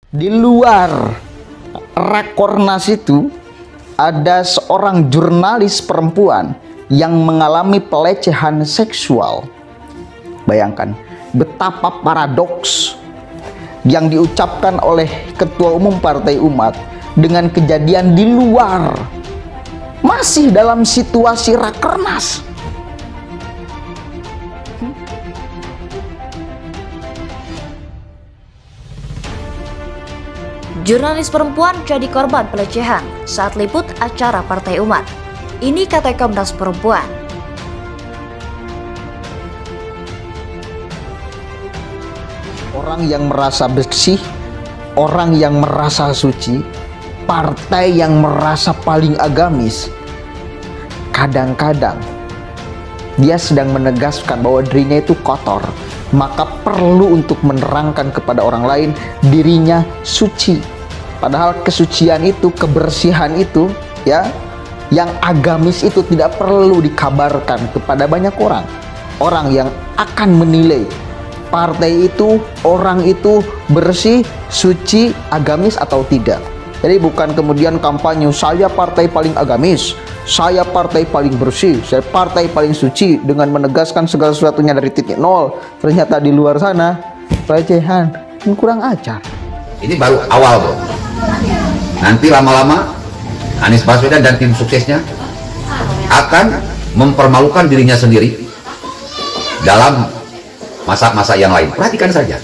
Di luar Rakornas itu ada seorang jurnalis perempuan yang mengalami pelecehan seksual. Bayangkan betapa paradoks yang diucapkan oleh Ketua Umum Partai Umat dengan kejadian di luar, masih dalam situasi Rakernas. Jurnalis perempuan jadi korban pelecehan saat liput acara Partai Umat. Ini kata Komnas Perempuan. Orang yang merasa bersih, orang yang merasa suci, partai yang merasa paling agamis, kadang-kadang dia sedang menegaskan bahwa dirinya itu kotor, maka perlu untuk menerangkan kepada orang lain dirinya suci. Padahal kesucian itu, kebersihan itu, ya, yang agamis itu tidak perlu dikabarkan kepada banyak orang. Orang yang akan menilai partai itu, orang itu bersih, suci, agamis atau tidak. Jadi bukan kemudian kampanye, saya partai paling agamis, saya partai paling bersih, saya partai paling suci, dengan menegaskan segala sesuatunya dari titik nol. Ternyata di luar sana pelecehan, kurang ajar. Ini baru awal, bro. Nanti lama-lama Anies Baswedan dan tim suksesnya akan mempermalukan dirinya sendiri dalam masa-masa yang lain. Perhatikan saja.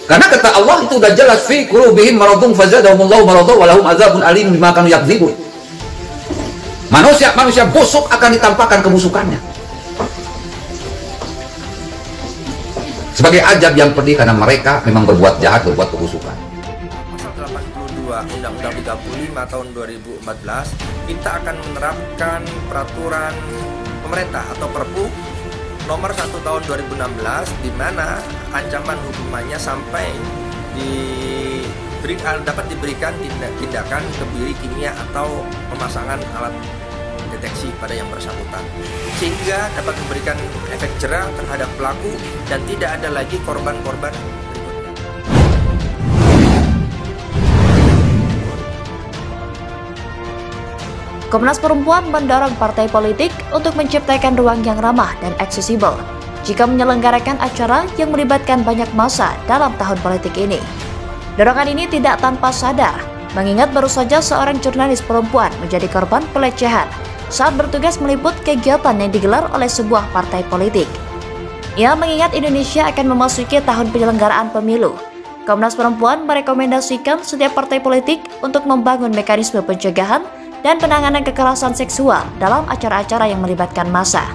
Karena kata Allah itu udah jelas, fi qulubihim maradun fazadahumullahu maradan wa lahum adzabun alim bima kanu yakdzibun. Manusia busuk akan ditampakkan kebusukannya. Sebagai ajab yang pedih karena mereka memang berbuat jahat, berbuat kebusukan. Pasal 82 Undang-Undang 35 tahun 2014, kita akan menerapkan peraturan pemerintah atau Perpu nomor 1 tahun 2016, di mana ancaman hukumannya sampai dapat diberikan tindakan kebiri kimia atau pemasangan alat deteksi pada yang bersangkutan, sehingga dapat memberikan efek jera terhadap pelaku dan tidak ada lagi korban-korban berikutnya. Komnas Perempuan mendorong partai politik untuk menciptakan ruang yang ramah dan aksesibel jika menyelenggarakan acara yang melibatkan banyak massa dalam tahun politik ini. Dorongan ini tidak tanpa sadar, mengingat baru saja seorang jurnalis perempuan menjadi korban pelecehan saat bertugas meliput kegiatan yang digelar oleh sebuah partai politik. Ia mengingat Indonesia akan memasuki tahun penyelenggaraan pemilu. Komnas Perempuan merekomendasikan setiap partai politik untuk membangun mekanisme pencegahan dan penanganan kekerasan seksual dalam acara-acara yang melibatkan massa.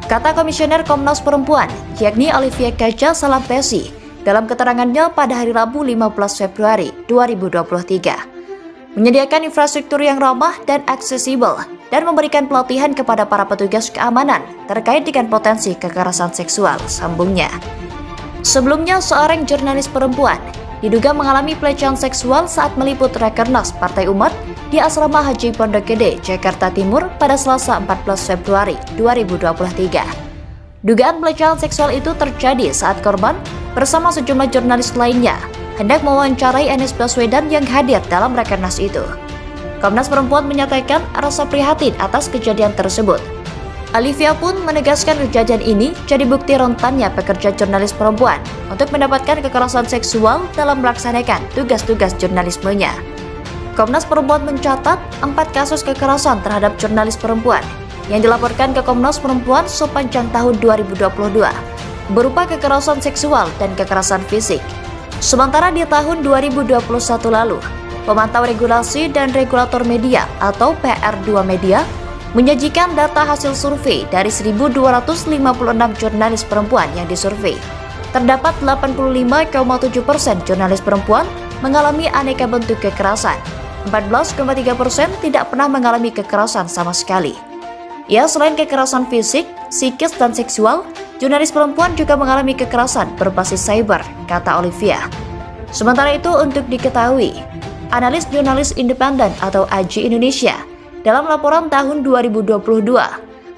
Kata Komisioner Komnas Perempuan, yakni Olivia Kaja Salampesi, dalam keterangannya pada hari Rabu 15 Februari 2023. Menyediakan infrastruktur yang ramah dan aksesibel, dan memberikan pelatihan kepada para petugas keamanan terkait dengan potensi kekerasan seksual, sambungnya. Sebelumnya, seorang jurnalis perempuan diduga mengalami pelecehan seksual saat meliput Rakernas Partai Umat di Asrama Haji Pondok Gede, Jakarta Timur pada Selasa 14 Februari 2023. Dugaan pelecehan seksual itu terjadi saat korban bersama sejumlah jurnalis lainnya hendak mewawancarai Anies Baswedan yang hadir dalam Rakernas itu. Komnas Perempuan menyatakan rasa prihatin atas kejadian tersebut. Olivia pun menegaskan kejadian ini jadi bukti rentannya pekerja jurnalis perempuan untuk mendapatkan kekerasan seksual dalam melaksanakan tugas-tugas jurnalismenya. Komnas Perempuan mencatat 4 kasus kekerasan terhadap jurnalis perempuan yang dilaporkan ke Komnas Perempuan sepanjang tahun 2022, berupa kekerasan seksual dan kekerasan fisik. Sementara di tahun 2021 lalu, Pemantau Regulasi dan Regulator Media atau PR2 Media menyajikan data hasil survei dari 1.256 jurnalis perempuan yang disurvei. Terdapat 85,7% jurnalis perempuan mengalami aneka bentuk kekerasan. 14,3% tidak pernah mengalami kekerasan sama sekali. Ya, selain kekerasan fisik, psikis, dan seksual, jurnalis perempuan juga mengalami kekerasan berbasis cyber, kata Olivia. Sementara itu, untuk diketahui, Analis Jurnalis Independen atau AJI Indonesia dalam laporan tahun 2022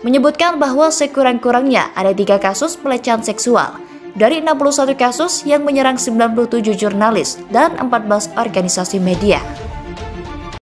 menyebutkan bahwa sekurang-kurangnya ada 3 kasus pelecehan seksual dari 61 kasus yang menyerang 97 jurnalis dan 14 organisasi media.